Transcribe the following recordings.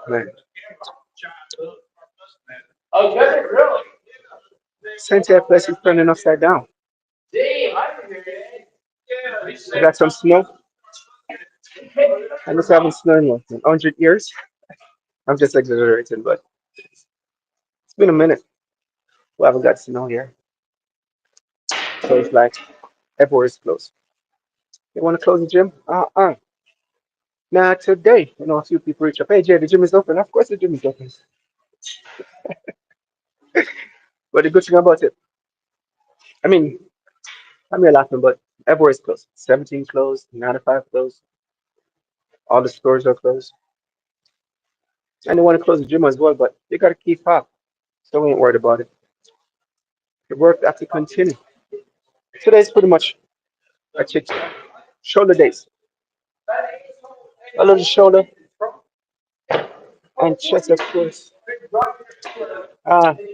Man. Center place is turning upside down. I got some snow. I just haven't snowed in 100 years. I'm just exaggerating, but it's been a minute. We haven't got snow here. So it's like everywhere is closed. You want to close the gym? Not today. A few people reach up. Hey, Jay, the gym is open. Of course, the gym is open. But the good thing about it, I mean, I'm here laughing, but everywhere is closed. 17 closed, 95 closed, all the stores are closed. And they want to close the gym as well, but they got to keep up. So we ain't worried about it. The work has to continue. Today's pretty much a chick shoulder days. A little shoulder and chest, of course.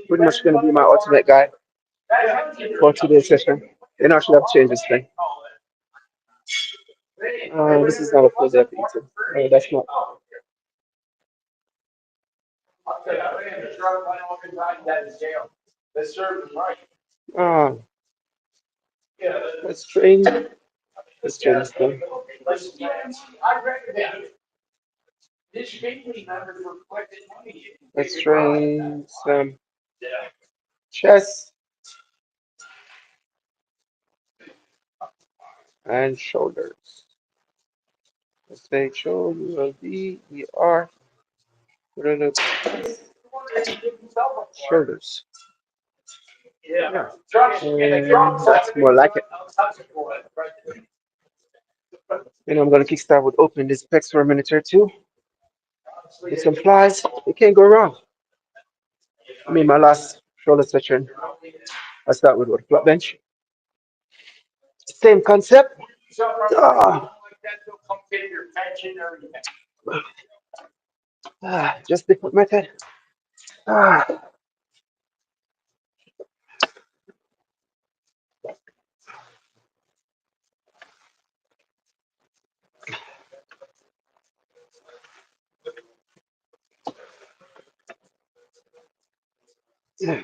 Pretty much going to be my ultimate guy for today's session. Then I should have changed this thing. This is not a full day of eating. That's not. Uh, let's train. Let's train this thing. Let's train some chest and shoulders. Let's make sure you will be, we are, we're gonna shoulders. Yeah. That's more like it. I'm gonna kickstart with opening this pecs for a minute or two. With some flies, it can't go wrong. My last shoulder session, I start with what, flat bench. Same concept. Ah, just different method. Ah, yeah.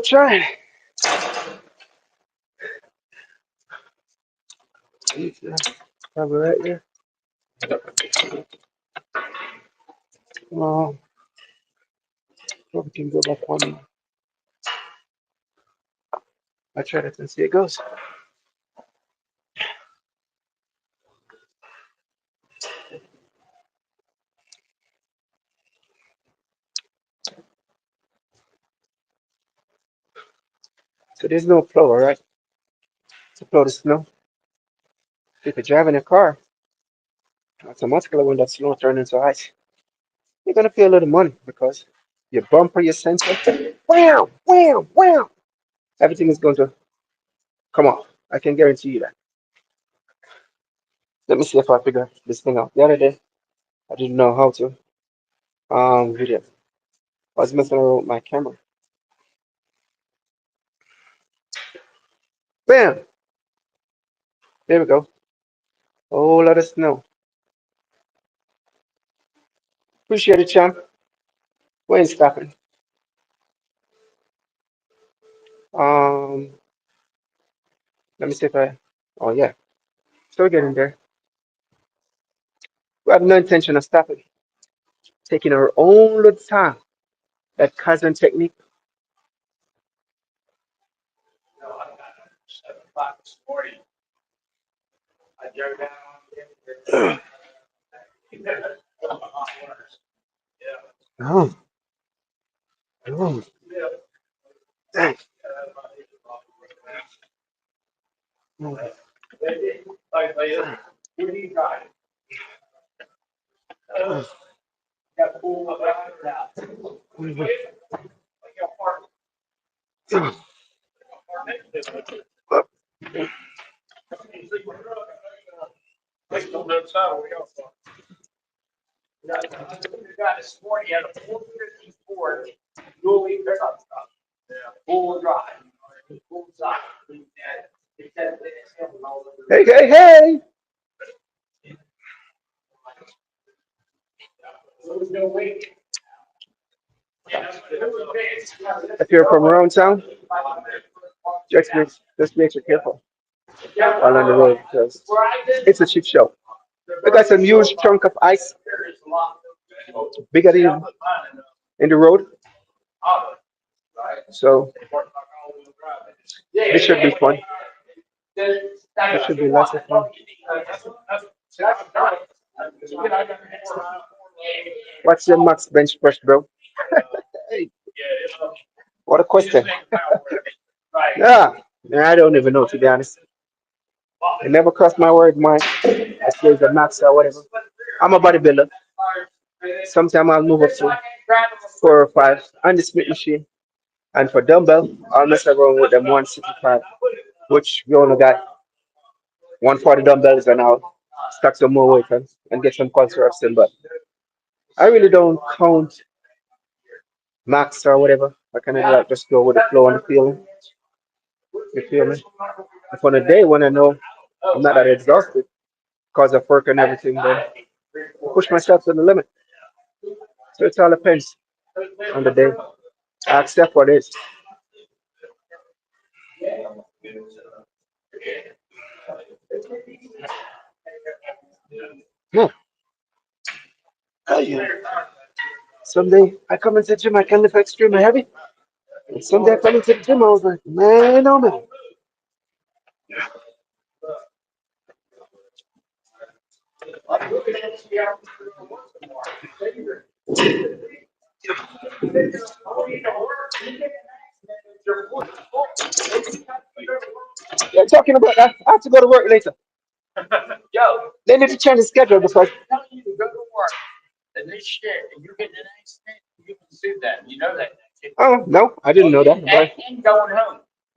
Trying. Cover right here. Oh, probably can go back one more. I try that and see it goes. So there's no flow, all right? To flow the snow. If you're driving a car, automatically when that snow turns into ice, you're gonna pay a little money because your bumper, your sensor, wham, wham, wham, everything is going to come off. I can guarantee you that. Let me see if I figure this thing out. The other day, I didn't know how to video. I was messing around with my camera. Bam! There we go. Oh, let us know. Appreciate it, champ. We ain't stopping. Um, Let me see if I. Oh yeah, still getting there. We have no intention of stopping. Taking our own little time. That Kaizen technique. Oh, oh, dang. Oh, Hey, hey, hey! If you're from around town, just make sure careful while on the road because it's a shit show. We got some huge chunk of ice, bigger than in the road, so this should be fun. This should be lots of fun. What's your max bench press, bro? Hey, what a question. Yeah, yeah, I don't even know to be honest. It never crossed my word mind. I say it's a max or whatever. I'm a bodybuilder. Sometimes I'll move up to 4 or 5 on the Smith machine. And for dumbbell, I'll mess around with them 165, which we only got 140 dumbbells and I'll stack some more weight and get some culture reps in. But I really don't count max or whatever. I kind of like just go with the flow and the feeling. You feel me? And for the day when I know I'm not that exhausted because of work and everything, then I push myself to the limit. So it all depends on the day. I accept what is. Yeah. Oh, yeah. Someday I come into the gym, I can lift extremely heavy. And someday I come into the gym, I was like, man, oh man. Yeah, talking about that, I have to go to work later. They need to change the schedule because. Oh, no, I didn't know that.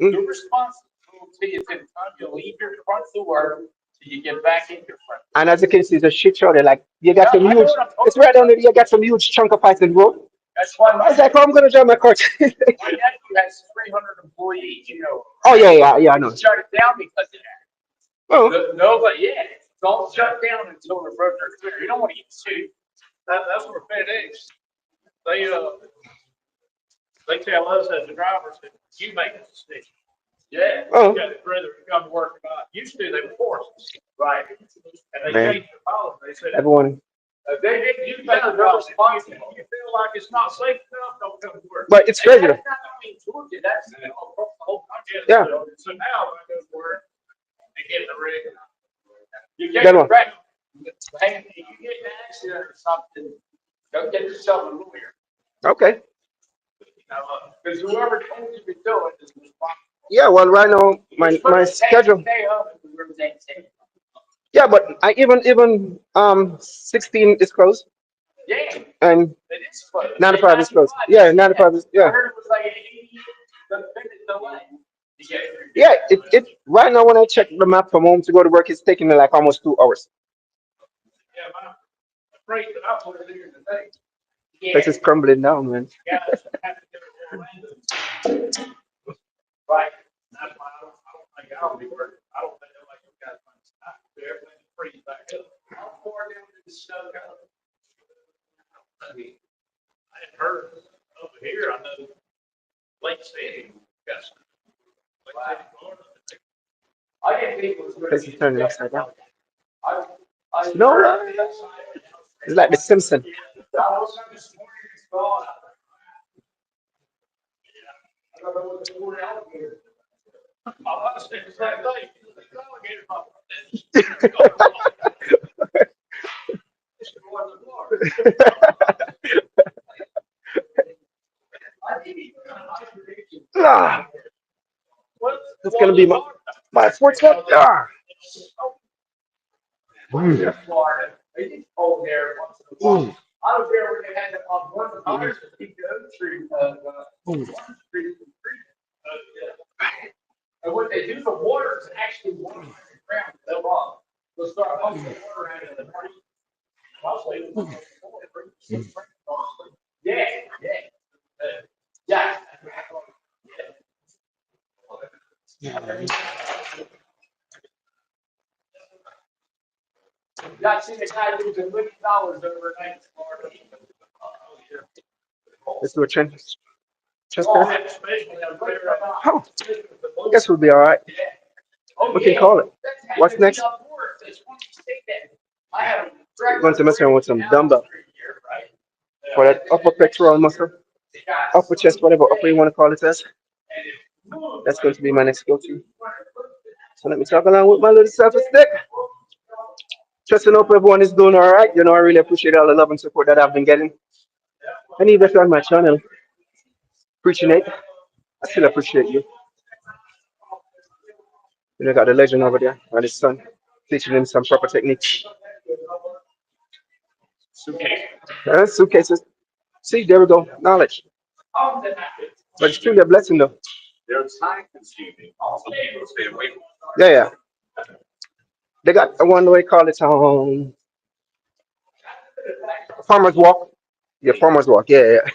Mm. And as you can see, it's a shit show. They're like, you got some huge, it's right under there, you got some huge chunk of ice in the road. I was like, oh, I'm going to drive my car. Oh, yeah, yeah, yeah, I know. Oh, oh, man. Everyone. But it's crazy. Yeah. Good one. Okay. Yeah, well, right now, my schedule. Yeah, but I even 16 is closed and 95 is closed. Yeah, 95 is yeah. Yeah, it right now when I check the map from home to go to work, it's taking me like almost 2 hours. This is crumbling down, man. This is turning upside down. No, it's like the Simpson. Ah, that's gonna be my sports cup. Ah. Mm. Mm. Mm. Let's do a chest pass. Oh, I guess we'll be all right. We can call it. What's next? We're going to mess around with some dumbbell for that upper pectoral muscle, upper chest, whatever upper you want to call it as. That's going to be my next go-to. So let me talk along with my little self-stick. Trust and hope everyone is doing all right. I really appreciate all the love and support that I've been getting. And even if you're on my channel, preaching it, I still appreciate you. Got the legend over there and his son, teaching him some proper techniques. Suitcases. See, there we go. Knowledge. But it's truly a blessing, though. Yeah, yeah. They got a one way call it farmers walk. Yeah, farmers walk. Yeah, yeah.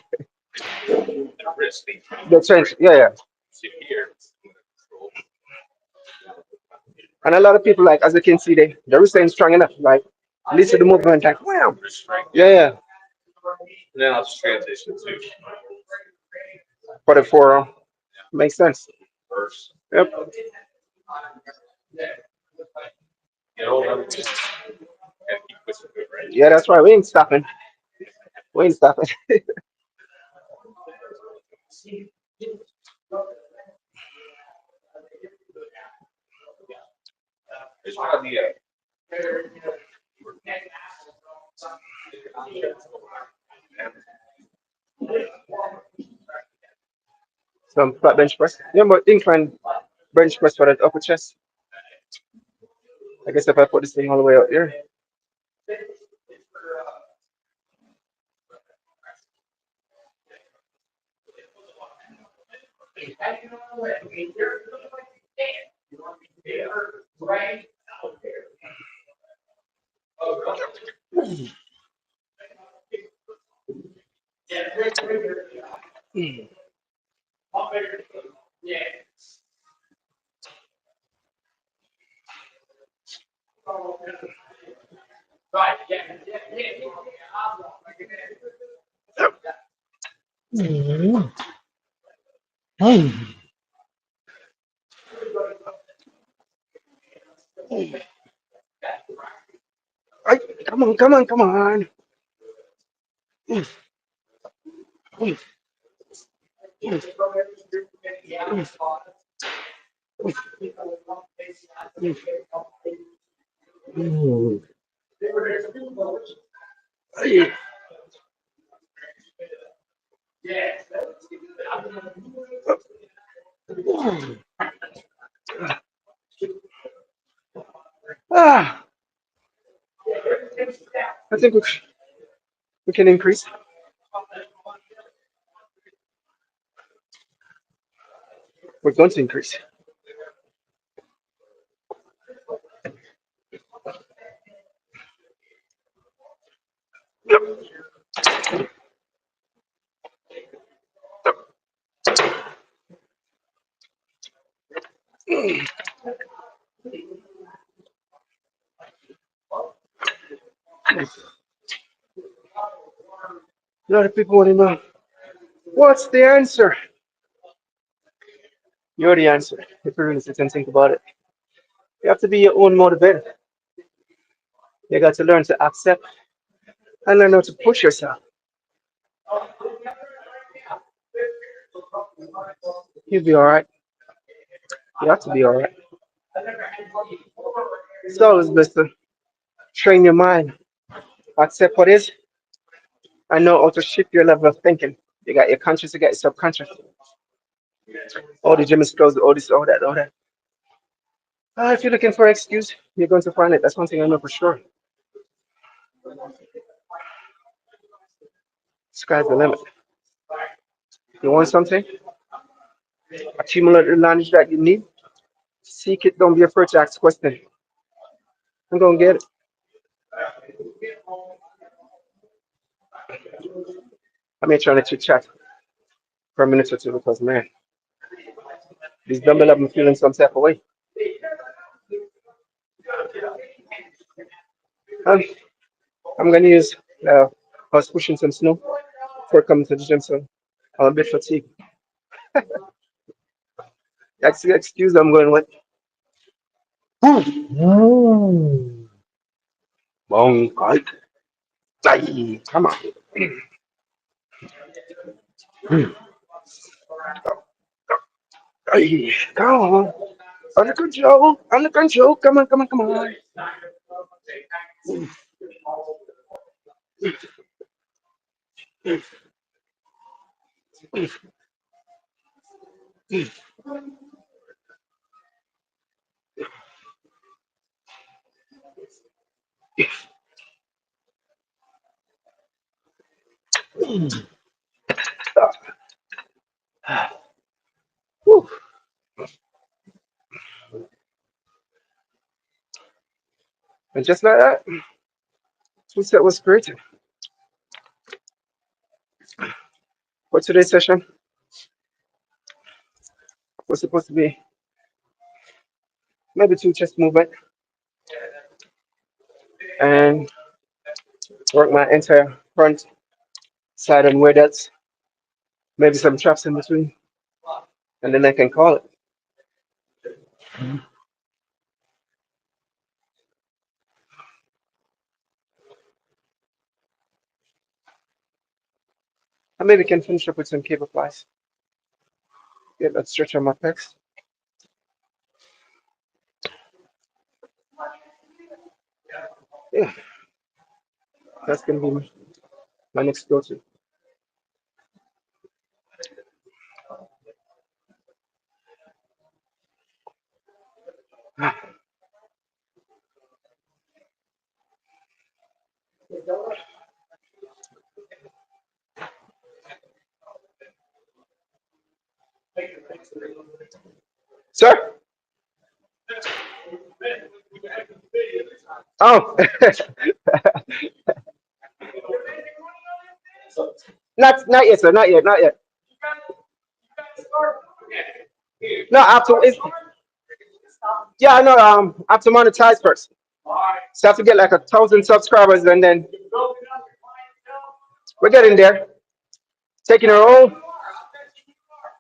The change. Yeah, yeah. And a lot of people like, as you can see, they're staying strong enough. Like, listen to the movement. Like, wow. Yeah, yeah. For the forearm, makes sense. Yep. Yeah, that's right. We ain't stopping. We ain't stopping. Some flat bench press. Yeah, but incline bench press for that upper chest. I guess if I put this thing all the way up here. Ay, come on, come on, come on. Ay. Ah, I think we can increase. We're going to increase. A lot of people want to know what's the answer? You're the answer. If you really sit and think about it, you have to be your own motivator. You got to learn to accept and learn how to push yourself. You'll be all right. You have to be all right. It's always best to train your mind, accept what is, and know how to shift your level of thinking. You got your conscious, you got your subconscious. All the gym is closed, all this, all that, all that. If you're looking for an excuse, you're going to find it. That's one thing I know for sure. Sky's the limit. You want something? Accumulate the knowledge that you need. Seek it. Don't be afraid to ask questions. I'm going to get it. I'm here trying to chit chat for a minute or two because man, this dumbbell have me feeling some type of way. Um, I'm gonna use I was pushing some snow before coming to the gym, so I'm a bit fatigued. Excuse, I'm going with. Bong, come on. Ay, come on. Under control. Under control. Come on, come on, come on. Whew. And just like that, two set was created. For today's session was supposed to be maybe two chest movement and work my entire front side and where that's maybe some traps in between, and then I can call it. I maybe can finish up with some cable flies. Get that stretch on my pecs. Yeah, that's gonna be my next go-to. Sir? Oh, not yet, sir. Not yet. Not yet. No, I have to. Yeah, I know. I have to monetize first. So I have to get like 1,000 subscribers, and then we're getting there. Taking our own.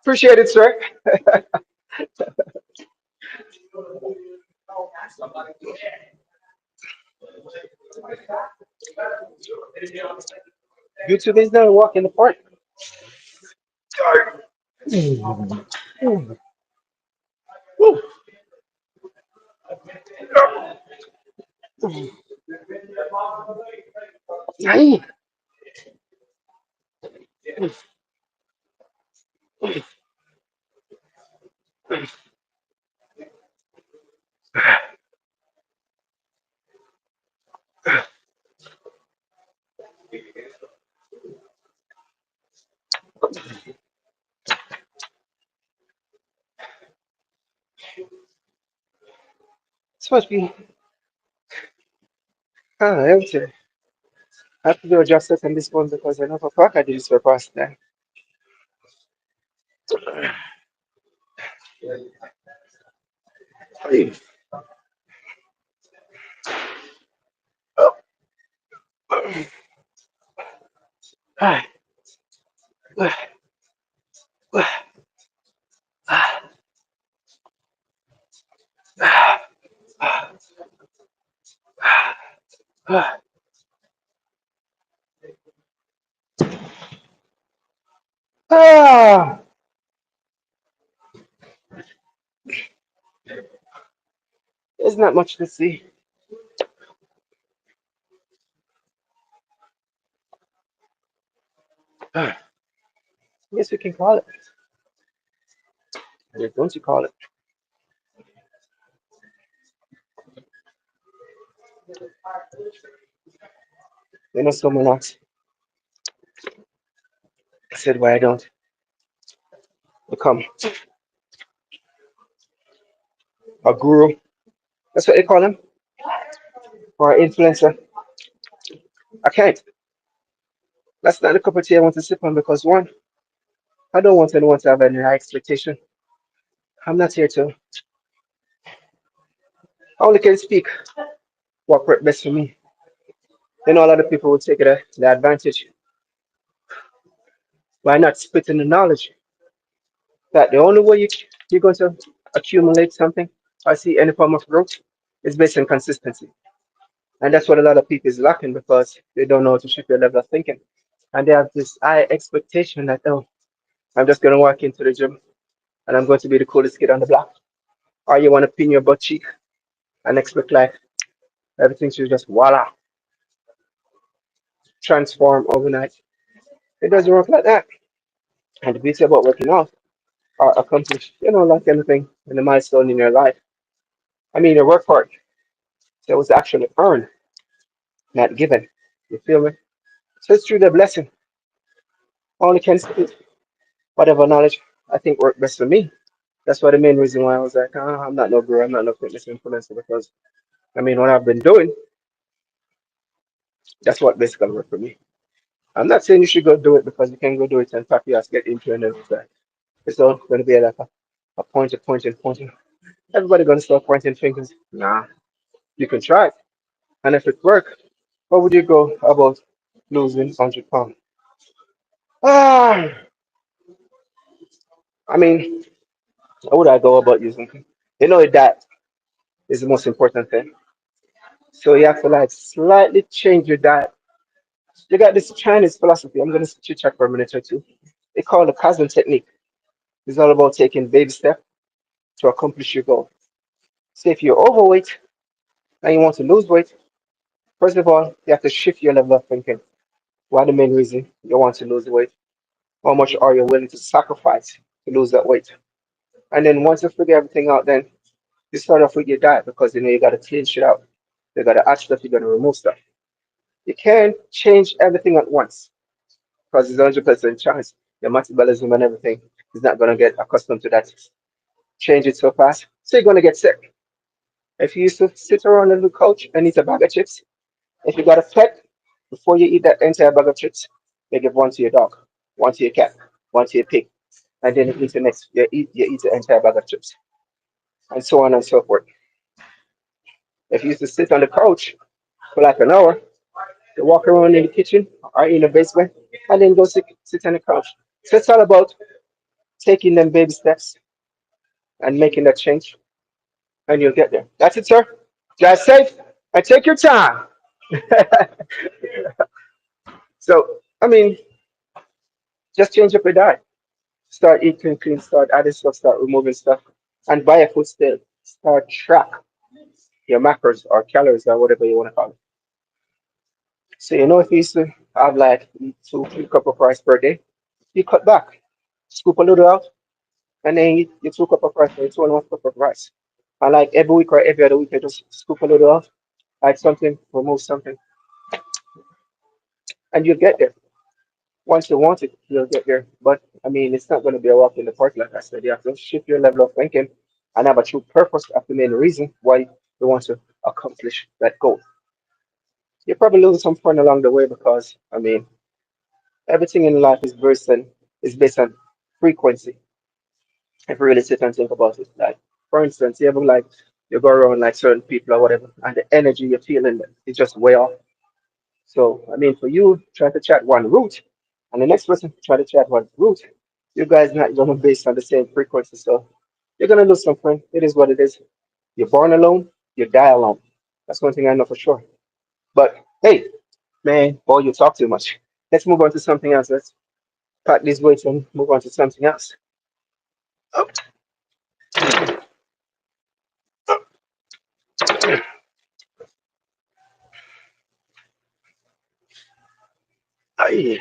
Appreciate it, sir. YouTube is not a walk in the park. Ay. It's supposed to be empty. I have to do a justice on this one because I know for a fact I did this for past time. Ah, there's not much to see. I guess we can call it. Or don't you call it? You know, someone else said why I don't become a guru. That's what they call him, or an influencer. I can't. That's not the cup of tea I want to sip on because one, I don't want anyone to have any high expectation. I'm not here to. I only can speak what worked best for me. You know, a lot of people will take it the advantage by not splitting the knowledge that the only way you're going to accumulate something or see any form of growth is based on consistency. And that's what a lot of people is lacking because they don't know how to shift their level of thinking. And they have this high expectation that, oh, I'm just going to walk into the gym and I'm going to be the coolest kid on the block. Or you want to pin your butt cheek and expect like everything should just voila, transform overnight. It doesn't work like that. And the beauty about working out or accomplish, like anything in a milestone in your life. I mean, you work for it. So it was actually earned, not given. You feel me? So it's through the blessing. Only can spit whatever knowledge I think worked best for me. That's why the main reason why I was like, I'm not no guru, I'm not no fitness influencer because I mean, what I've been doing, that's what basically worked for me. I'm not saying you should go do it because you can go do it and pack your ass, get into and everything. It's all going to be like a pointing. Everybody going to start pointing fingers. Nah, you can try it. And if it work, what would you go about losing 100 pounds? Ah, I mean, how would I go about using? That is the most important thing. So you have to like slightly change your diet. You got this Chinese philosophy. I'm gonna chit chat for a minute or two. They call it the Kaizen technique. It's all about taking baby steps to accomplish your goal. So if you're overweight and you want to lose weight, first of all, you have to shift your level of thinking. What the main reason you want to lose weight? How much are you willing to sacrifice to lose that weight? And then once you figure everything out, then you start off with your diet because you gotta clean shit out. You gotta add stuff, you gotta remove stuff. You can't change everything at once because it's 100% chance. Your metabolism and everything is not gonna get accustomed to that. Change it so fast, so you're gonna get sick. If you used to sit around on the couch and eat a bag of chips, if you got a pet, before you eat that entire bag of chips, you give one to your dog, one to your cat, one to your pig, and then you eat the next. You eat the entire bag of chips, and so on and so forth. If you used to sit on the couch for like an hour, you walk around in the kitchen or in the basement, and then go sit on the couch. So it's all about taking them baby steps and making that change, and you'll get there. That's it, sir. Drive safe and take your time. So, I mean, just change up your diet. Start eating clean, start adding stuff, start removing stuff, and buy a food still. Start track your macros or calories or whatever you want to call it. So if you used to have like 2, 3 cup of rice per day, you cut back, scoop a little out, and then you 2 cup of rice or 2.5 cup of rice. And like every week or every other week, you just scoop a little out, add something, remove something, and you'll get there. Once you want it, you'll get there. But I mean, it's not going to be a walk in the park, like I said. You have to shift your level of thinking and have a true purpose of the main reason why you want to accomplish that goal. You probably lose some fun along the way because I mean, everything in life is based on frequency. If you really sit and think about it, like for instance, you ever like you go around like certain people or whatever, and the energy you're feeling is just way off. So, I mean, for you, try to chat one route, and the next person try to chat one route. You guys not gonna based on the same frequency, so you're gonna lose some friend. It is what it is. You're born alone, you die alone. That's one thing I know for sure. But hey, man, boy, you talk too much. Let's move on to something else. Let's pack these weights and move on to something else. Oh, aye.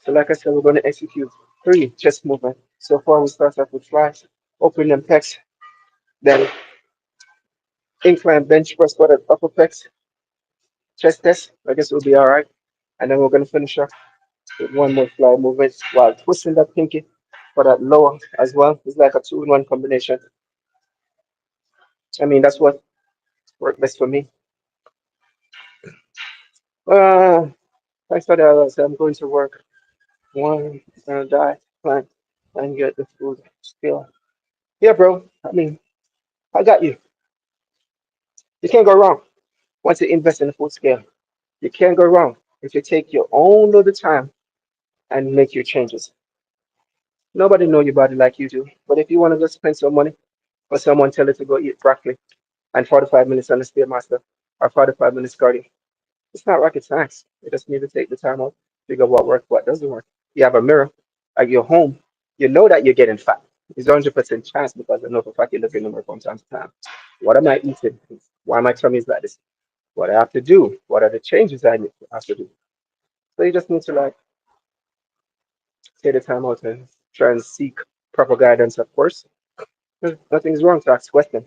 So, like I said, we're gonna execute 3 chest movement. So far, we start off with flies, open them pecs, then incline bench press for the upper pecs, chest test. I guess we'll be all right. And then we're going to finish up with one more fly movement while twisting that pinky for that lower as well. It's like a 2-in-1 combination. I mean, that's what worked best for me. Uh, I started out, I said, I'm going to work. One, die, plan, and get the food still. Yeah, bro. I mean, I got you. You can't go wrong once you invest in the food scale. You can't go wrong if you take your own little time and make your changes. Nobody know your body like you do. But if you want to just spend some money or someone tell you to go eat broccoli and 45 minutes on the Stairmaster or 45 minutes cardio, it's not rocket science. You just need to take the time out, figure what works, what doesn't work. You have a mirror at your home. You know that you're getting fat. It's 100% chance because I know for a fact you look in the mirror from time to time. What am I eating? Why my tummy is like this? What I have to do? What are the changes I need to have to do? So you just need to like take the time out and try and seek proper guidance, of course. Nothing's wrong to ask questions.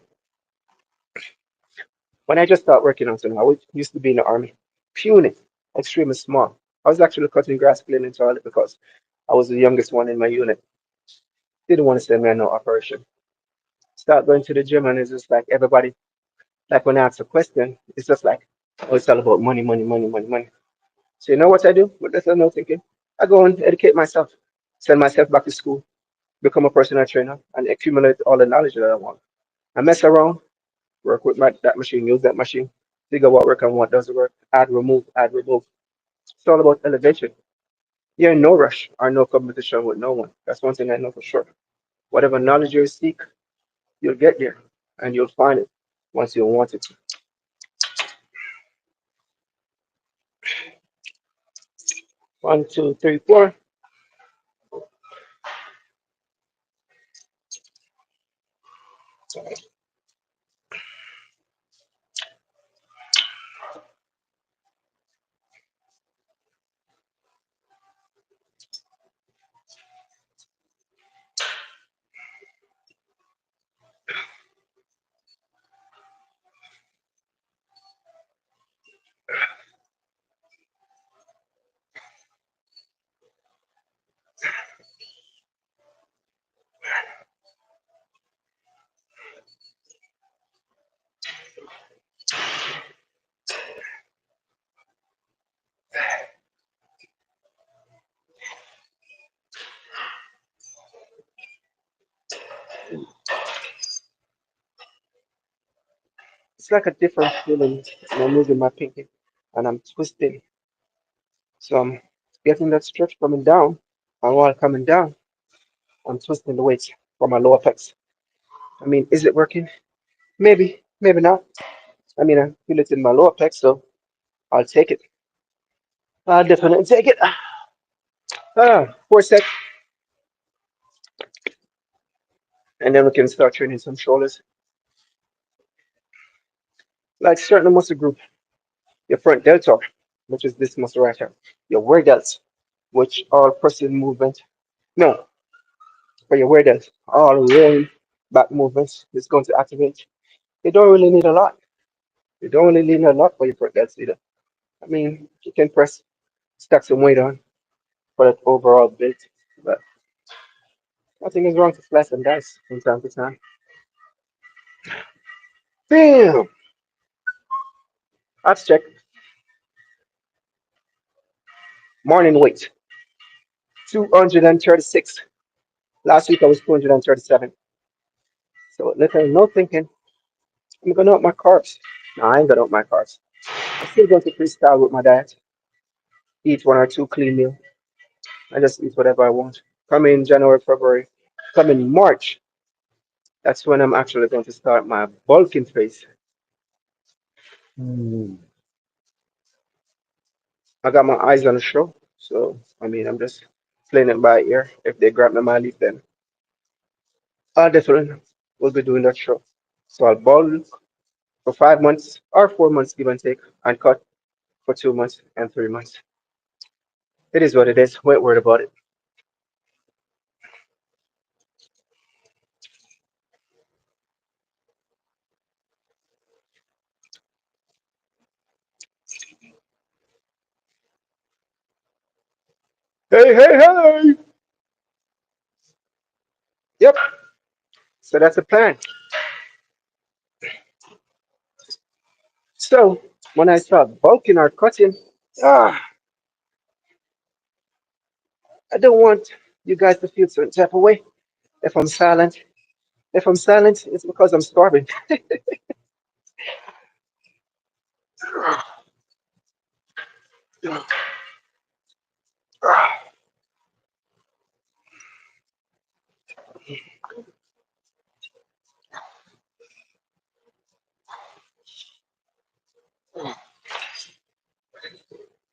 When I just started working on something, used to be in the army, puny, extremely small. I was actually cutting grass, cleaning toilet because I was the youngest one in my unit. Didn't want to send me on no operation. Start going to the gym and it's just like everybody, like when I ask a question, it's just like, oh, it's all about money, money, money, money, money. So you know what I do? With this, I know thinking. I go and educate myself, send myself back to school, become a personal trainer, and accumulate all the knowledge that I want. I mess around, work with that machine, use that machine, figure what work and what doesn't work, add, remove, add, remove. It's all about elevation. You're in no rush or no competition with no one. That's one thing I know for sure. Whatever knowledge you seek, you'll get there and you'll find it once you want it. 1, 2, 3, 4. It's like a different feeling when I'm moving my pinky and I'm twisting. So I'm getting that stretch coming down, and while coming down, I'm twisting the weights for my lower pecs. I mean, is it working? Maybe, maybe not. I mean, I feel it in my lower pecs, so I'll take it. I'll definitely take it. 4 sets, and then we can start training some shoulders. Like certain muscle group, your front deltoid, which is this muscle right here, your rear delts, which are pressing movement. No, for your rear delts, all rolling back movements is going to activate. You don't really need a lot. You don't really need a lot for your front delts either. I mean, you can press, stack some weight on for that overall build, but nothing is wrong to slice and dice from time to time. Bam! Let's check morning weight 236. Last week I was 237. So little no thinking, I'm gonna up my carbs. No, I ain't gonna up my carbs. I'm still going to freestyle with my diet. Eat 1 or 2 clean meal. I just eat whatever I want. Come in January, February. Come in March. That's when I'm actually going to start my bulking phase. Hmm. I got my eyes on the show. So I mean I'm just playing it by ear. If they grab me my leaf then I definitely will be doing that show. So I'll bulk for 5 months or 4 months give and take and cut for 2 months and 3 months. It is what it is. We ain't worried about it. Hey, hey, hey! Yep. So that's the plan. So when I start bulking or cutting, ah, I don't want you guys to feel certain type of way. If I'm silent, if I'm silent, it's because I'm starving.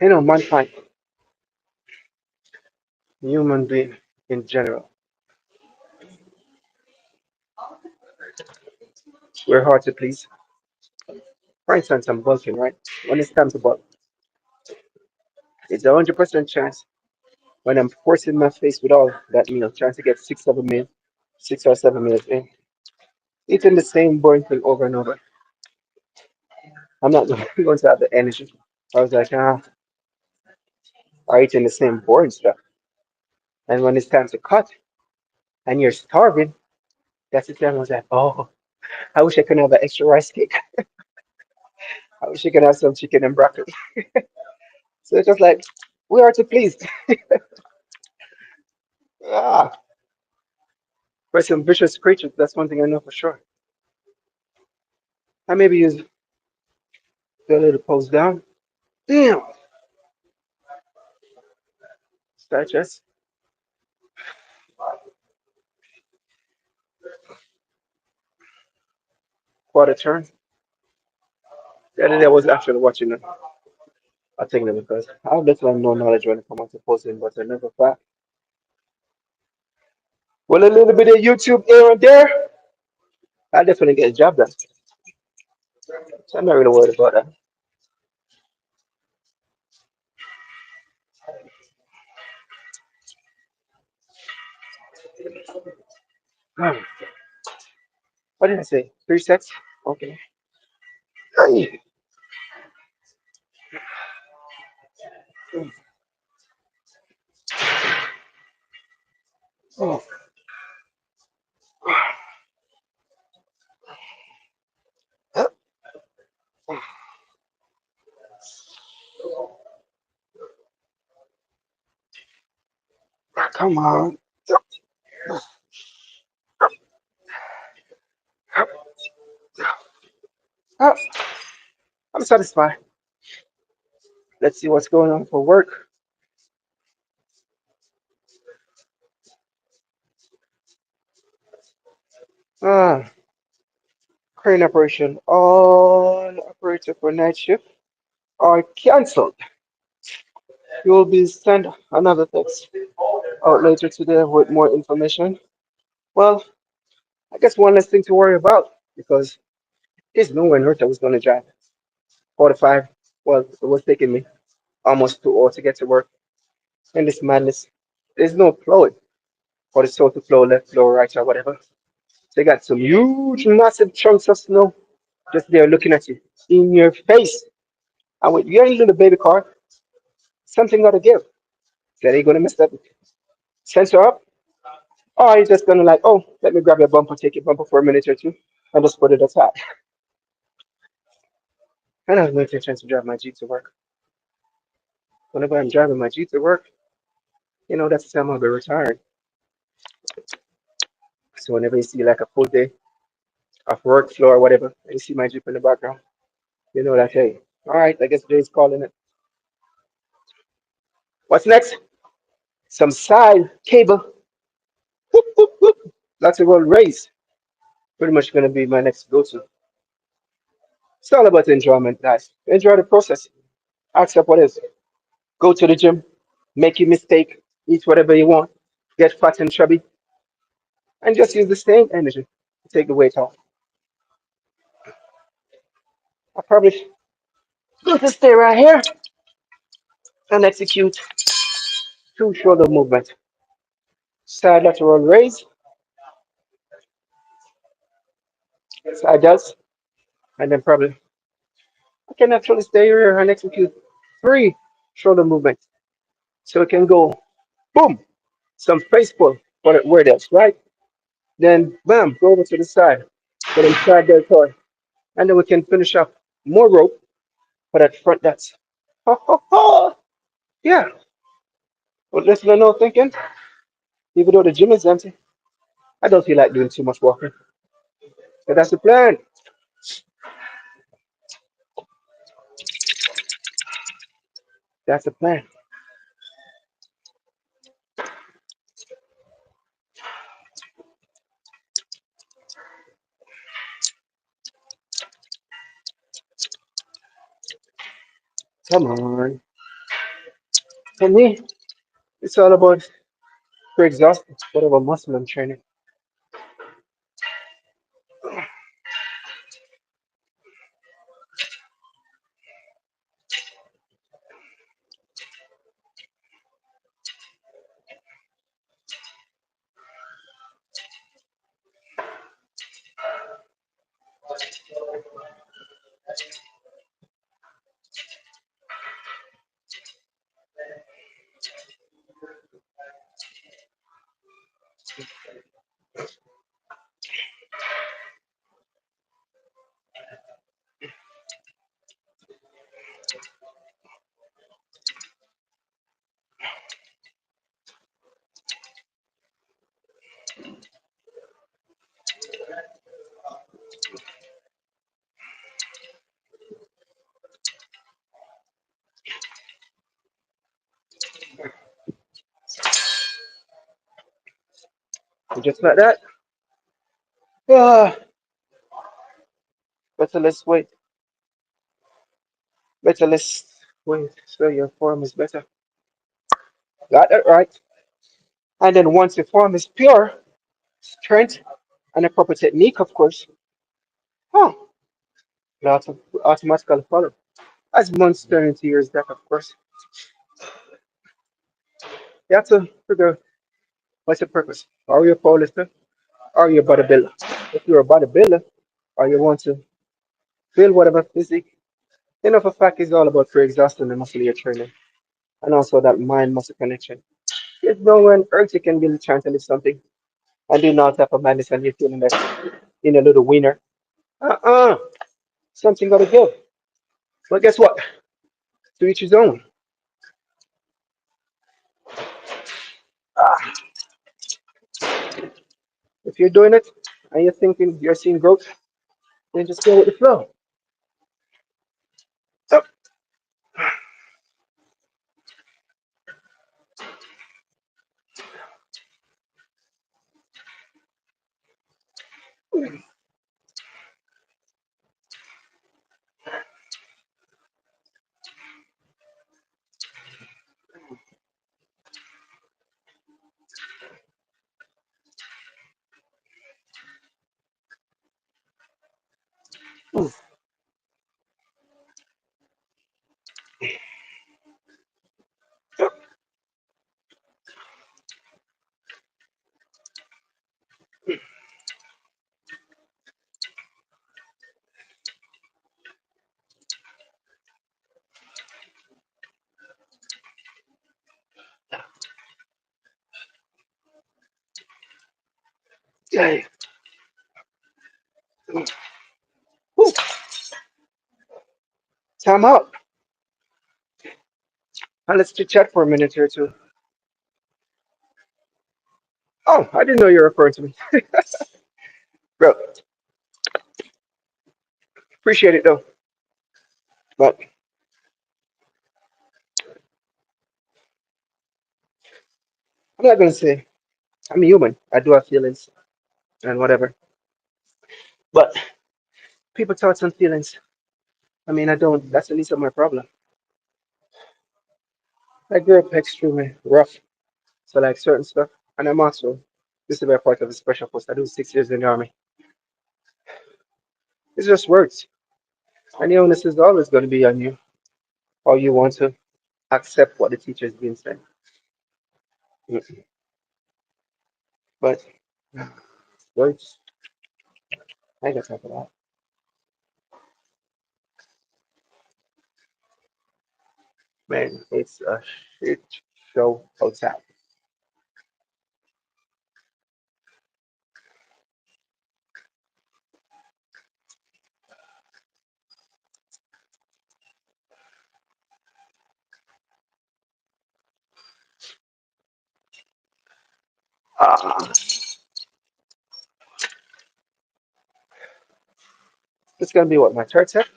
Mankind, human being in general, we're hard to please. For instance, I'm bulking, right? When it's time to bulk, it's 100% chance when I'm forcing my face with all that meal, trying to get 6 7 meals, 6 or 7 meals in, eating the same boring thing over and over. I'm not going to have the energy. I was like, I'm eating the same boring stuff. And when it's time to cut and you're starving, that's the time I was like, oh, I wish I could have an extra rice cake. I wish I could have some chicken and broccoli. So it's just like, we are to please. Ah, we're some vicious creatures. That's one thing I know for sure. I maybe use the little pose down. Damn. Digest. Quarter turn. The other day I was actually watching a thing there because I have little and no knowledge when it comes to posting, but I never thought. Well, a little bit of YouTube here and there, I definitely get a job done. So I'm not really worried about that. Hmm. What did I say? 3 sets? Okay. Hey. Oh, come on. Oh, I'm satisfied. Let's see what's going on for work. Ah, crane operation. All operator for night shift are cancelled. You will be sent another text out later today with more information. Well, I guess one less thing to worry about because there's nowhere on earth I was going to drive. 45. Well, it was taking me almost 2 hours to get to work. And this madness. There's no plowing for the south to flow left, flow right, or whatever. They got some huge, massive chunks of snow just there looking at you in your face. And when you're in the baby car, something got to give. That ain't going to mess that sensor up. Or are you just going to like, oh, let me grab your bumper, take your bumper for a minute or two, and just put it aside. I don't have no intention to drive my Jeep to work. Whenever I'm driving my Jeep to work, that's the time I'll be retired. So whenever you see like a full day of work floor or whatever, and you see my Jeep in the background, you know that, hey, all right, I guess Jay's calling it. What's next? Some side cable. Whoop, whoop, whoop. Lots of roll race. Pretty much going to be my next go-to. It's all about enjoyment, guys. Enjoy the process. Accept what is. Go to the gym, make your mistake, eat whatever you want, get fat and chubby, and just use the same energy to take the weight off. I probably going to stay right here and execute two shoulder movements. Side lateral raise, side delts, and then probably I can actually stay here and execute three shoulder movements. So it can go boom, some face pull for the where that's right. Then bam, go over to the side. Get them side deltoid. And then we can finish up more rope for that front that's ho ho ho. Yeah. But listen, I know thinking, even though the gym is empty, I don't feel like doing too much walking. So that's the plan. That's the plan. Come on. For me, it's all about for exhausting, whatever muscle I'm training. And just like that, ah, better let's wait. Better let's wait so your form is better. Got that right. And then once your form is pure, strength and a proper technique, of course, huh, lots of automatically follow. As months turn into years back, of course, you have to figure what's the purpose. Are you a powerlifter? Are you a bodybuilder? If you're a bodybuilder, or you want to build whatever physique, then of a fact is all about free exhaustion and muscle training, and also that mind muscle connection. There's no one earth you can really trying to lift something and do not have a madness and you're feeling that in a little winner. Uh-uh. Something gotta give. But guess what? To each his own. Ah, if you're doing it and you're thinking you're seeing growth, then just go with the flow. So, yeah. Whew. Time out. And let's chit chat for a minute here too. Oh, I didn't know you were referring to me. Bro, appreciate it though. But I'm not gonna say I'm human. I do have feelings and whatever. But people thoughts and feelings. I mean, I don't. That's the least of my problem. I grew up extremely rough, so like certain stuff, and I'm also this is a part of the special force. I do 6 years in the army. It's just words, and the onus is always going to be on you, or you want to accept what the teacher is being said. Mm. But words, I ain't got time for that. Man, it's a shit show hotel. Ah, it's gonna be what my third set.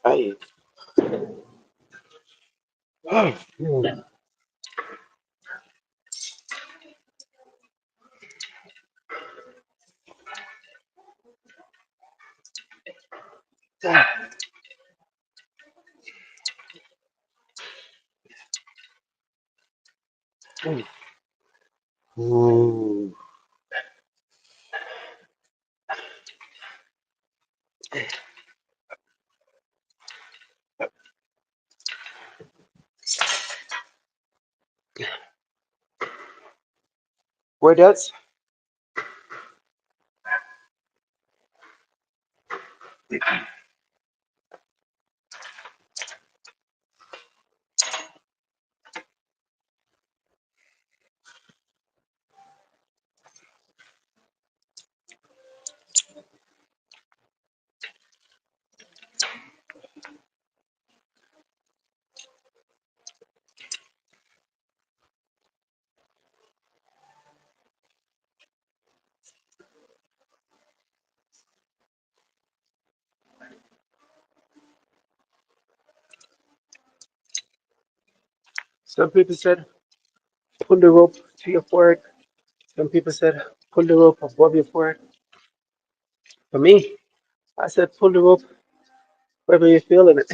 Hey. Ooh. Where does? Some people said pull the rope to your forehead. Some people said pull the rope above your forehead. For me, I said pull the rope wherever you're feeling it.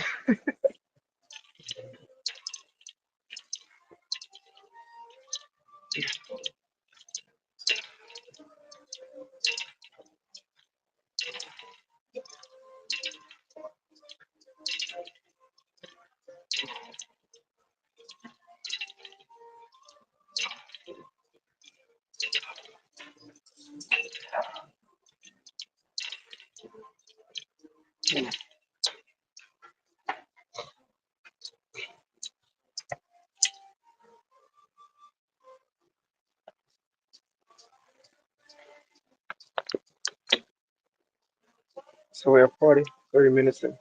So we're 40, 30 minutes in.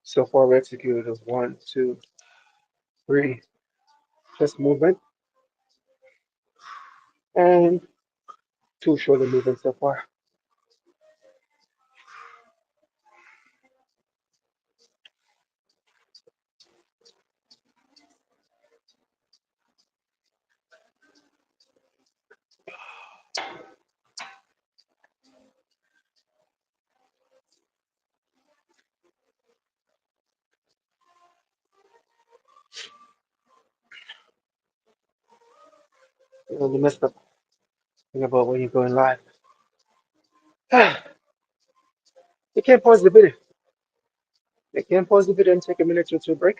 So far we executed of one, two, three chest movement and two shoulder movements so far. You know, the messed up thing about when you're going live. You can't pause the video. You can't pause the video and take a minute or two break.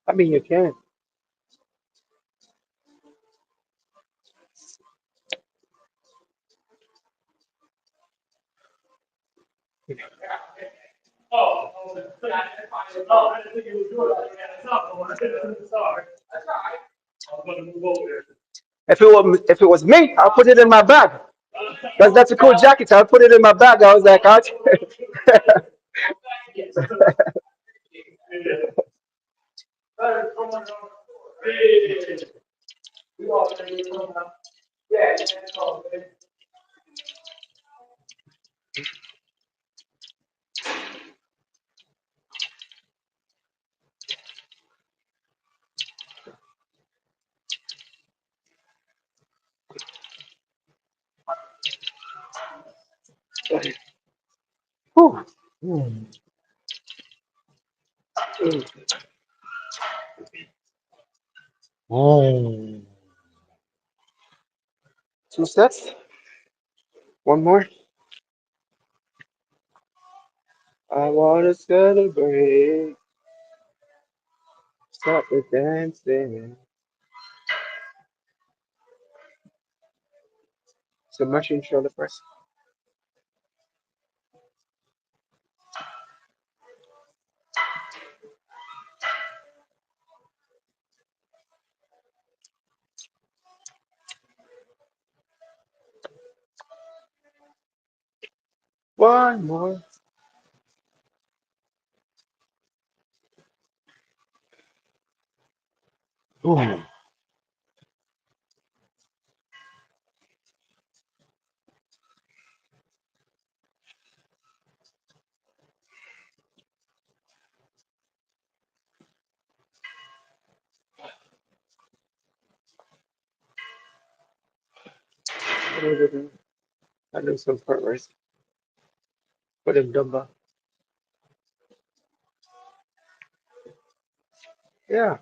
I mean, you can. If it was me, I'll put it in my bag. That's a cool jacket. I'll put it in my bag. I was like, Arch. Whew. Mm. Two sets. One more. I wanna celebrate. Stop the dancing. So machine shoulder press. One more. Ooh. What do I do? I do some front raise. Put them dumbbell. Yeah.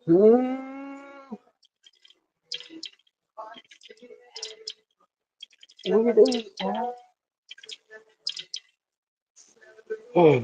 Mm, what are we doing? Oh.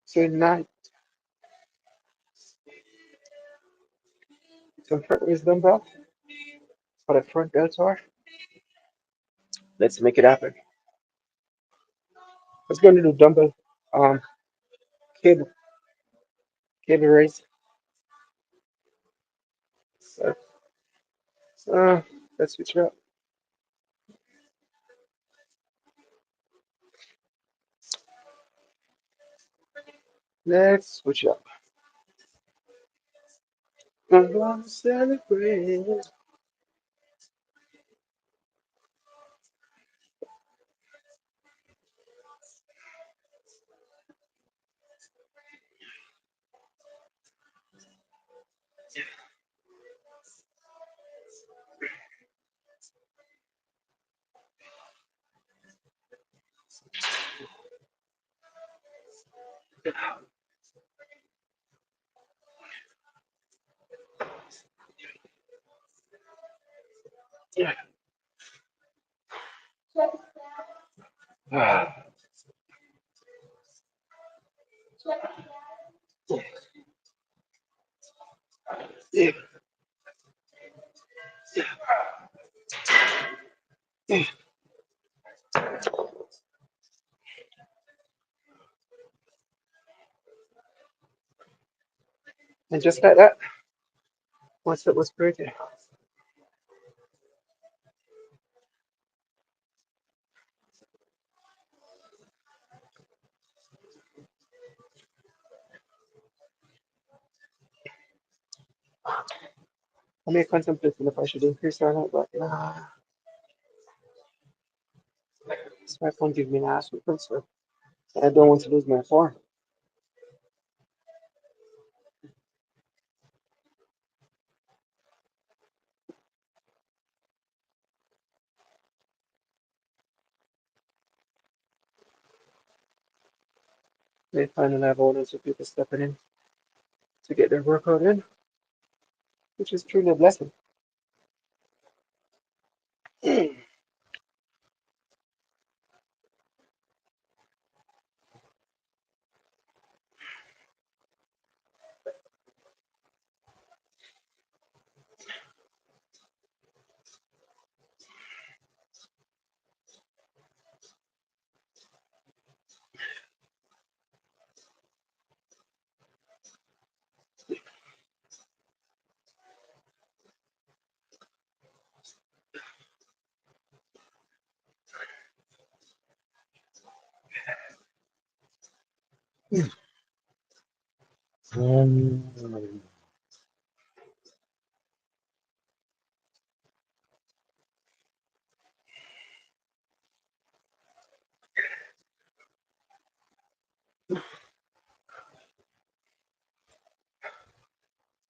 So now some front raise dumbbell for the front deltoid. Let's make it happen. Let's go to do dumbbell cable cable raise. So, let's switch it up. Let's switch it up. I'm gonna celebrate. Yeah. Ah, yeah. And just like that, once it was created, I may contemplate if I should increase or not, but this my phone give me an ass whipping, so I don't want to lose my form. They finally have orders of people stepping in to get their workout in, which is truly a blessing.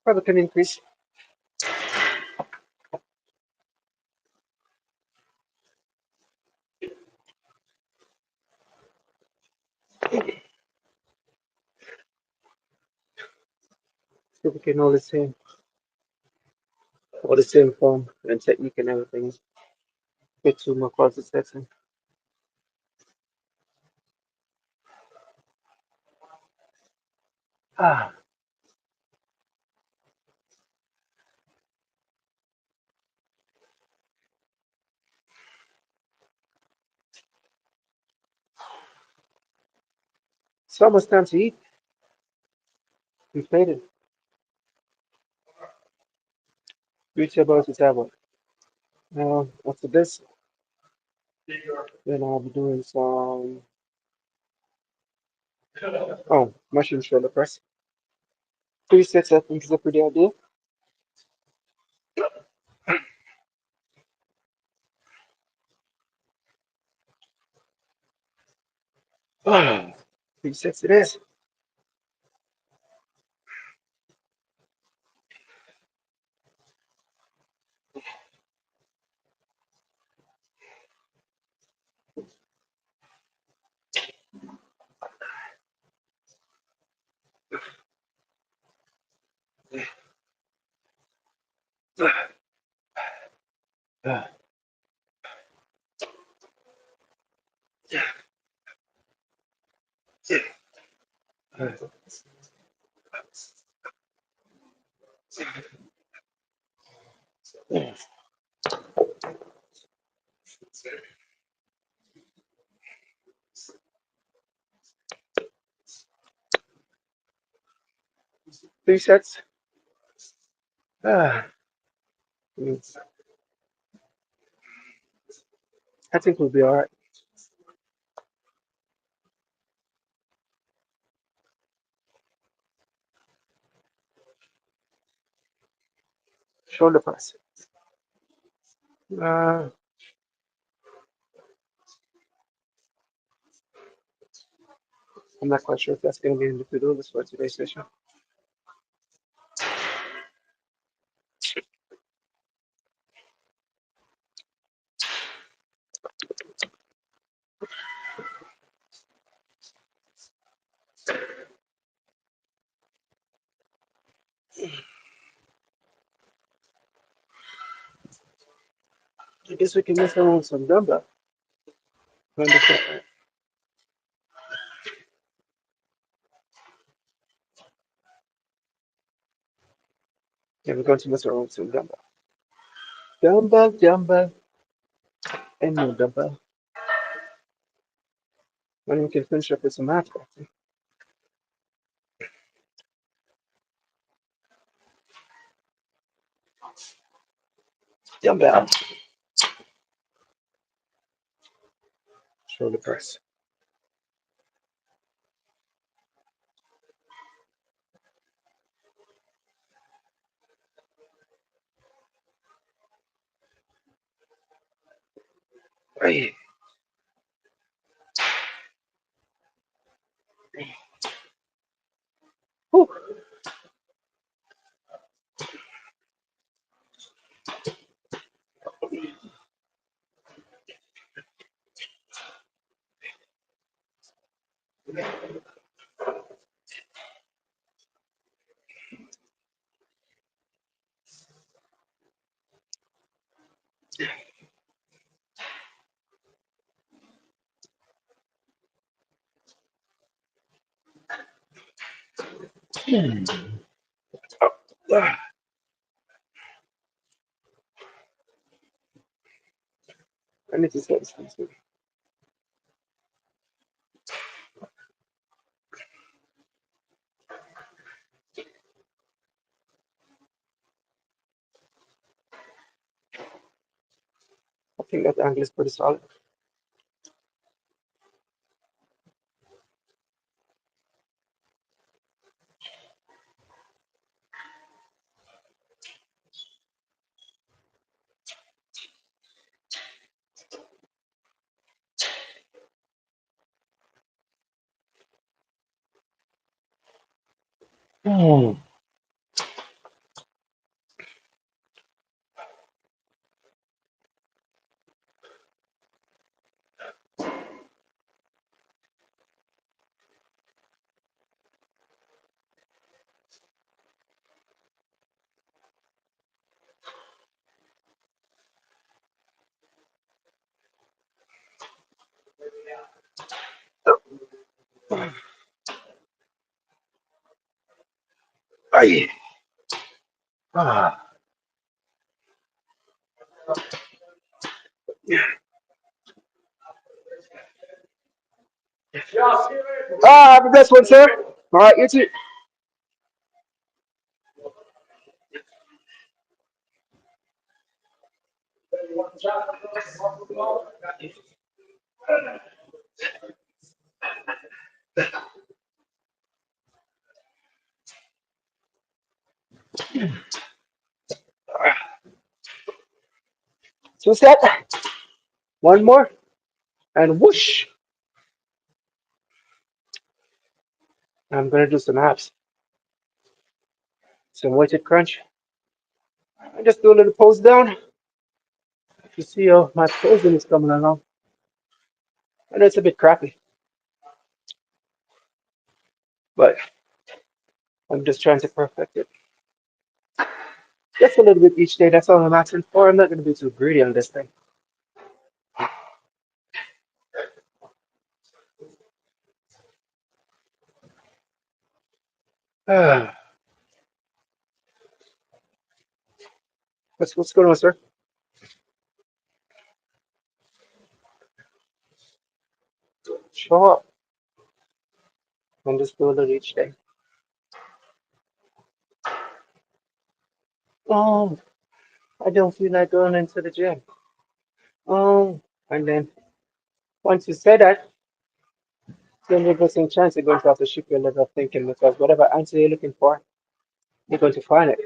Probably can increase. People can all the same form and technique and everything. Fit to my closet setting. Ah, it's almost time to eat. We played it. Reach about the table. Now, after this, then I'll be doing some, mushroom shoulder press. 3 sets, I think, is a pretty idea. Ah, 3 sets it is. Ah, 3 sets. Ah, mm, I think we'll be all right. Shoulder press. Uh, I'm not quite sure if that's going to be in the to-do list for today's session. I guess we can mess around with some dumbbell. Wonderful. Yeah, we're going to mess around with some dumbbell. Dumbbell, and more dumbbell. And we can finish up with some math practice. Dumbbell. Shoulder press. Right. Whew. Ah, I need to set this one too. I think that angle is pretty solid. Mm. Ay. Ah. Have a blessed one, sir. All right, you too. So set. One more, and whoosh. I'm gonna do some abs, some weighted crunch. I just do a little pose down. You see how my posing is coming along. I know it's a bit crappy, but I'm just trying to perfect it. Just a little bit each day. That's all I'm asking for. I'm not gonna be too greedy on this thing. Ah, what's going on, sir? Show up and just do a little each day. Oh, I don't feel like going into the gym. Oh, and then once you say that, 100% chance you're going to have to shift your level of thinking because whatever answer you're looking for, you're going to find it.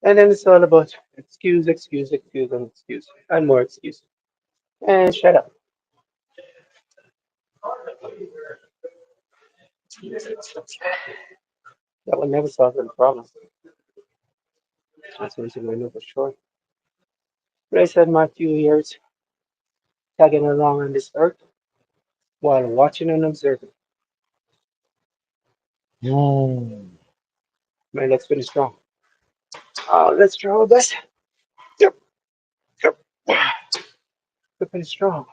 And then it's all about excuse, excuse, excuse, and excuse, and more excuse. And shut up. That will never solve any problem. That's one thing I know for sure. But I spent my few years tagging along on this earth while watching and observing. Mm. Man, let's finish strong. Let's try our best. Yep, yep. Let's finish strong.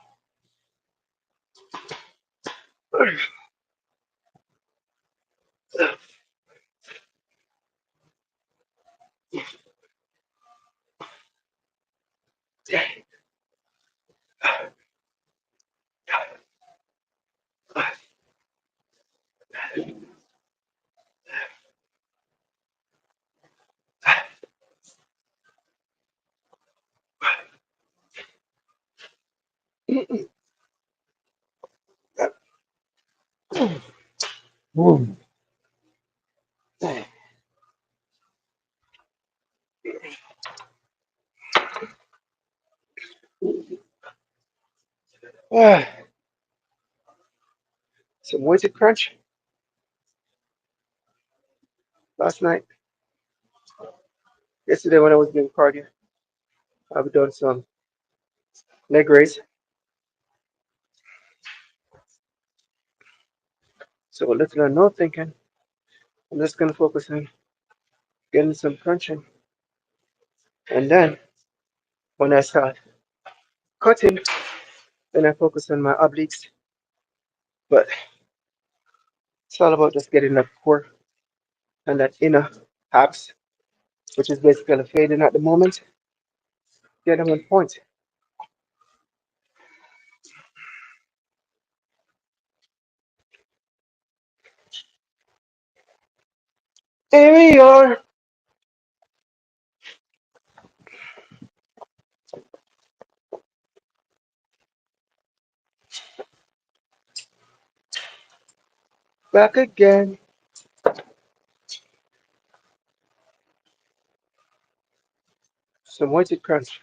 Mm. Some weighted crunch last night. Yesterday when I was doing cardio, I've done some leg raise. So little or no thinking, I'm just gonna focus on getting some crunching. And then when I start cutting, then I focus on my obliques. But it's all about just getting that core and that inner abs, which is basically fading at the moment. Get them on point. Here we are, back again. Some weighted crunch.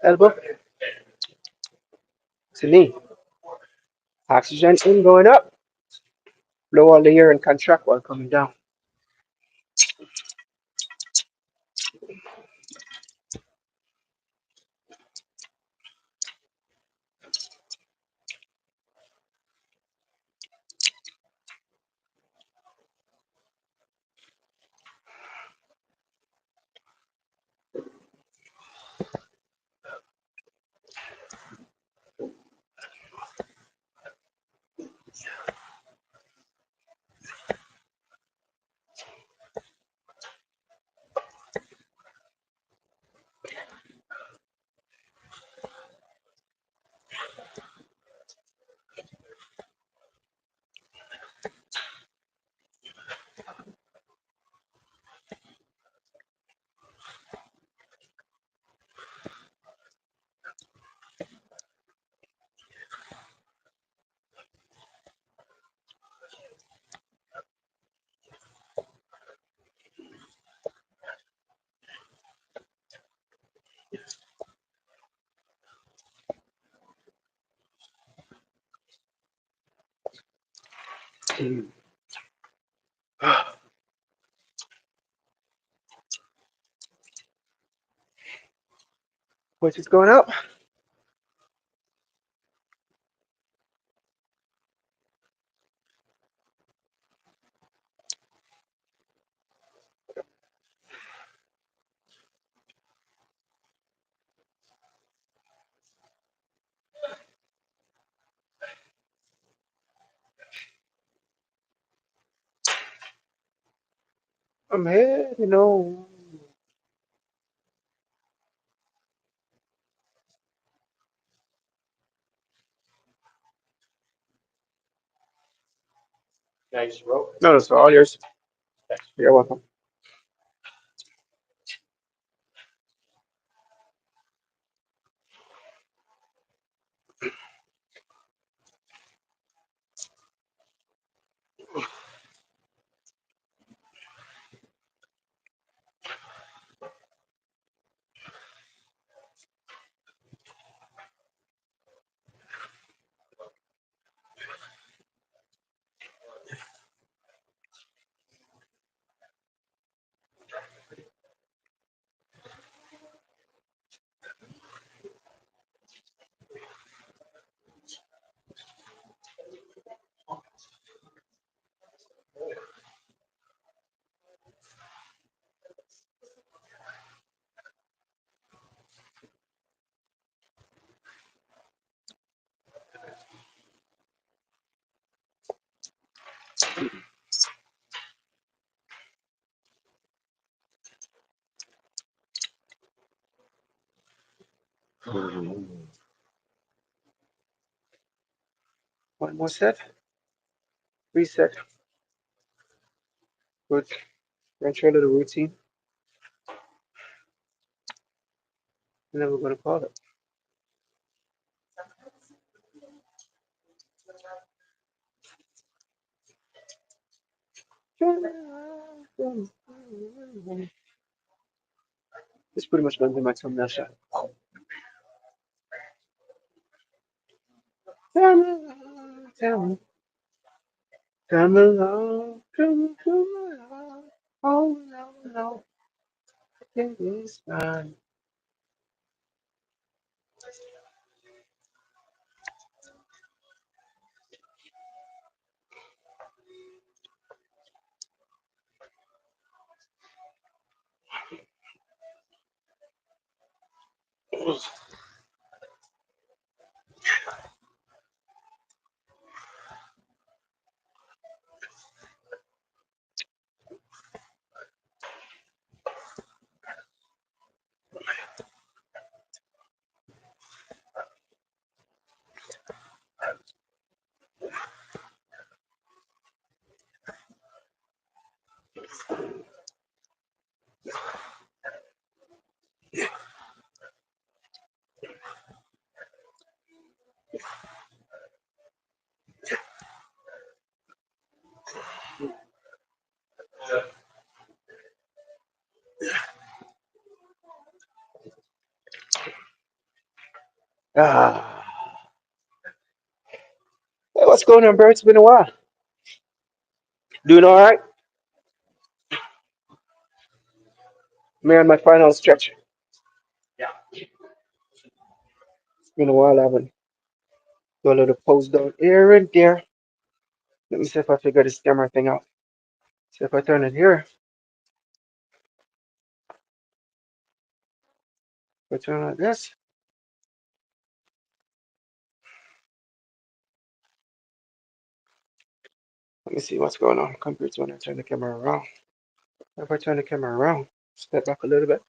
Elbow to knee. Oxygen in going up. blow all the air and contract while coming down. Which is going up. I'm heading on. No, that's all yours. You're welcome. One more set. Reset. Good. Retro to the routine. And then we're going to call it. It's pretty much going to be my thumbnail shot. Come along, come along, come along. Oh, no, no, it is fine. Ah. Hey, what's going on, bro? It's been a while. Doing all right? Me on my final stretch. It's been a while. I haven't done a little pose down here and there. Let me see if I figure this camera thing out. See if I turn it here. If I turn it like this. Let me see what's going on compared to when I turn the camera around. If I turn the camera around, step back a little bit.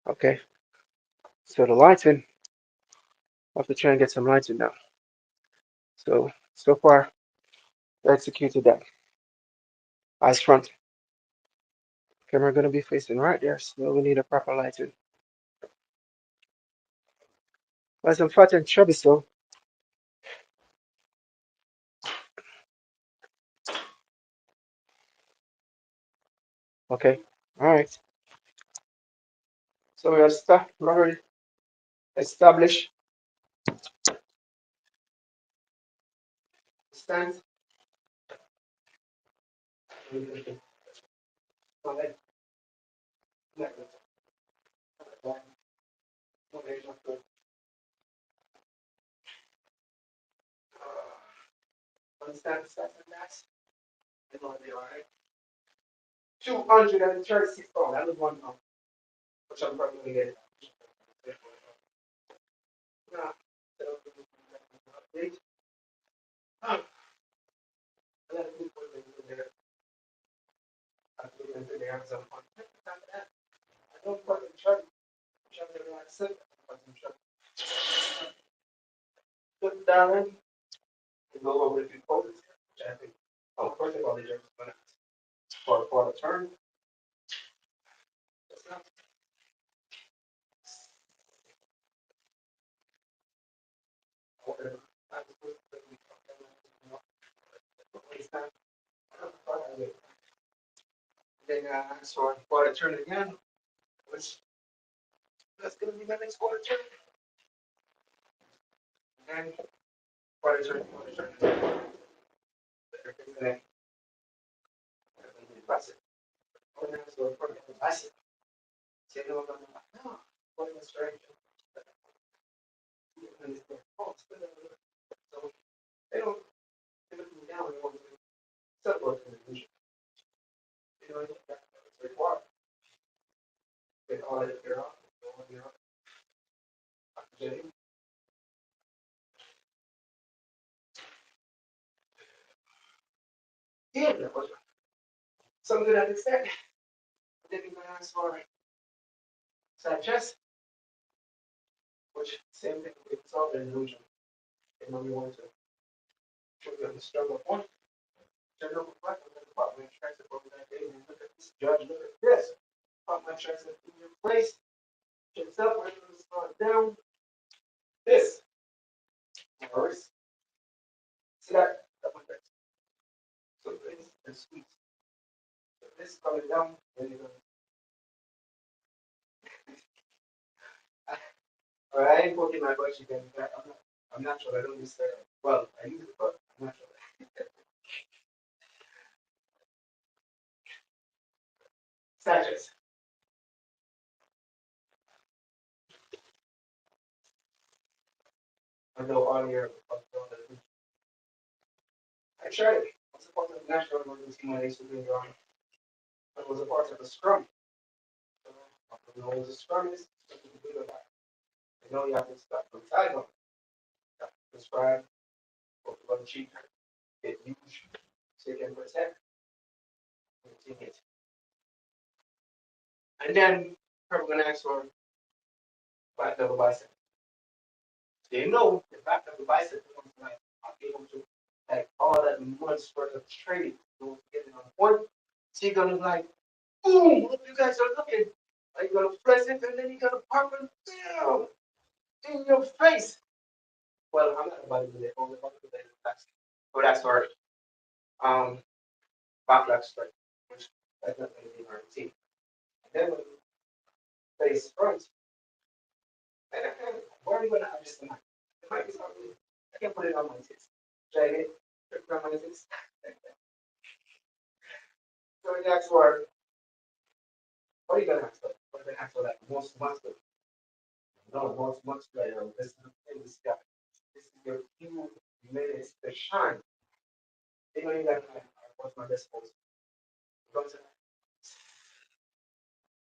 Okay. So the lighting, I have to try and get some lighting now. So far, I executed that. Eyes front. Camera gonna be facing right there, so we need a proper lighting. As I'm fat and chubby, so okay. All right. So we have already established stance. Understand that? It's gonna be all right. 236 pounds. That was 1 pound, which I'm probably gonna get. Now, update. I gotta do what they do there. I do it in there. So I don't fucking try. Try to like sit. Fucking try. Put down and go over the poses. Which I think. Oh, first of all, they're just gonna for the turn. That's not. Whatever. I was supposed to be talking. Then so for the turn again, which that's gonna be my next quarter turn. And quarter turn. Everything's gonna be passive. Oh, now so for the passive. See, no, no. What is strange? So they don't give it down. They want to separate from the vision. You know, it's required. They call it here off. Yeah, something that is that. Then you ask for side chest, which same thing with solve an illusion. And when we want to show you the struggle point, turn over back and then pop my tricep over that day and look at this judge, look at this. Pop my tricep in your place, chest up, right down. This. Reverse. See that? That's my tricep. So this and squeeze. So this coming down, then you're gonna. I ain't poking my butt again. I'm natural. I don't use that. Well, I use it, but I'm natural. Snatches. I know all your. I tried it. I was a part of the national emergency when I used to be on. I was a part of a scrum. So, I don't know what a scrum is. Something to do with that. I know you have to start from side on. Describe what you want to achieve. Get huge. So you can protect and it. And then we're going to ask for back double bicep. They know the back double bicep is like I'm able to like all that months worth of training to get it on point. So you're gonna like, boom, look you guys are looking. Like you're gonna press it and then you're gonna pop it down in your face. Well, I'm not about to do that. Only about to do that in class. So that's our um backlash strike, which that's not gonna be our team. And then when you face front, where are you gonna adjust the mic? The mic is not really I can put it on my tits. Try it. Put it on my tits. So that's what are you gonna ask for? What are you gonna ask for like most muscle? No, most like this is the thing this guy. This is your few minutes to shine. They know you got like what's my best post? Go to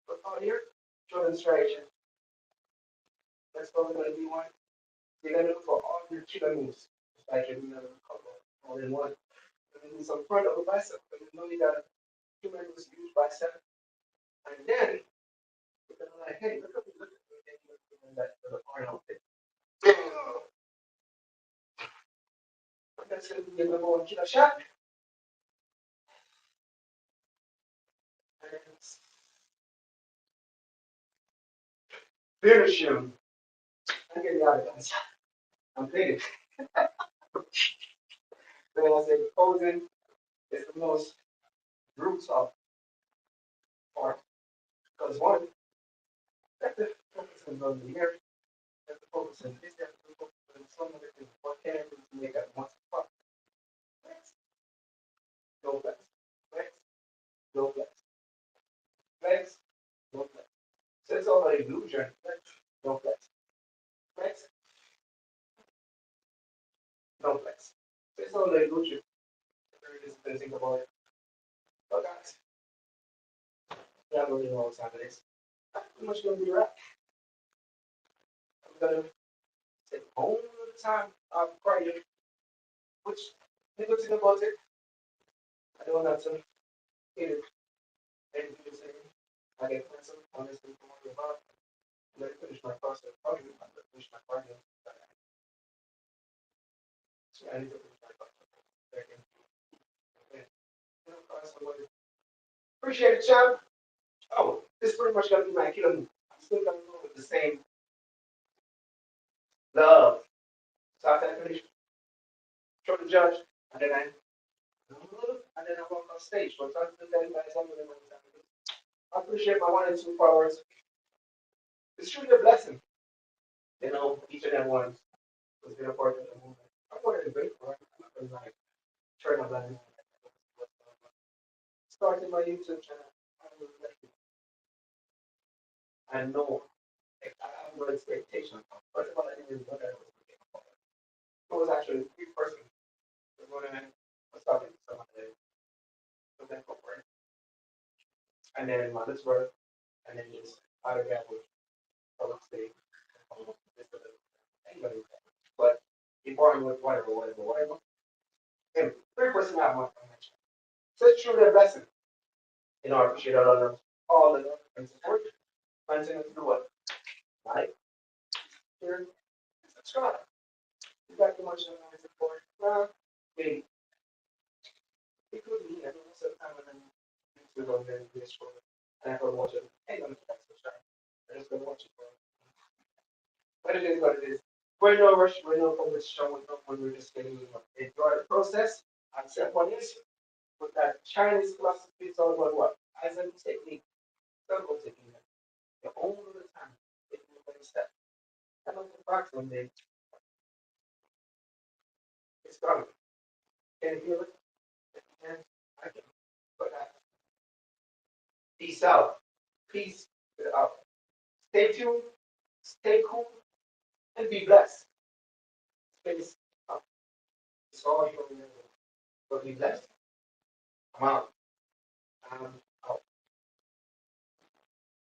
what's on here? Show demonstration. That's probably gonna be one. You're gonna look for all your killer moves. Just like you're gonna cover all in one. And then do some front of the bicep. And you know you got two members use bicep. And then you're gonna like, hey, look at me, that for the Arnold thing. That's gonna be your number one killer shot. And finish him. I'm getting out of this. I'm thinking. Then I say posing is the most brutal part. Because one, that's the focus on the mirror, that's the focus on this, that's the focus on some of the things. What can I do to make that one spot? Flex, no flex. Flex, no flex. Flex, no flex. So it's all an illusion. Flex, no flex. Flex, no flex. So it's all an illusion. Very disciplined, think about it. But guys, yeah, I'm really know what's happening. That's pretty much gonna be right. I'm gonna take all the time I'm crying, which the good thing about it, I don't have to hit it and do the same. I get cancer, honestly, from what about. Let me finish my process. Probably I'm gonna finish my cardio. So I need to finish my process. Second. Okay. Appreciate it, champ. Oh, this is pretty much gonna be my killer move. I'm still gonna go with the same love. So after I finish, show the judge, and then I walk on stage. But I'm to tell you guys something I appreciate my 1 and 2 followers. It's truly a blessing. You know, each and every one has been a part of the movement. I'm one of the grateful. I'm not gonna like turn my blind eye. Starting my YouTube channel, I know I have no expectation. First of all, I didn't even look at it was looking for. It was actually three persons. The one I was talking to someone that was looking for it. And then my little brother, and then just autograph with public state. Anybody. But he brought me with whatever. And three person I have one connection. So it's truly a blessing. You know, I appreciate all the love and support. Continue to do what? Like, share, and subscribe. You got too much love and support. Maybe it could be every once in a time and then we go there and do this for it. And I could watch it. Hey, let me subscribe. I just gonna watch it for it. But it is what it is. We're no rush, we're no public show, we're just getting enjoy the process. And step one is with that Chinese philosophy, it's all about what? As a technique, double technique. The only time if you make a step. And on the back one day, it's gone. Can you feel it? And I can. But peace out. Peace out. Stay tuned, stay cool, and be blessed. Peace out. It's all here. So be blessed. I'm out.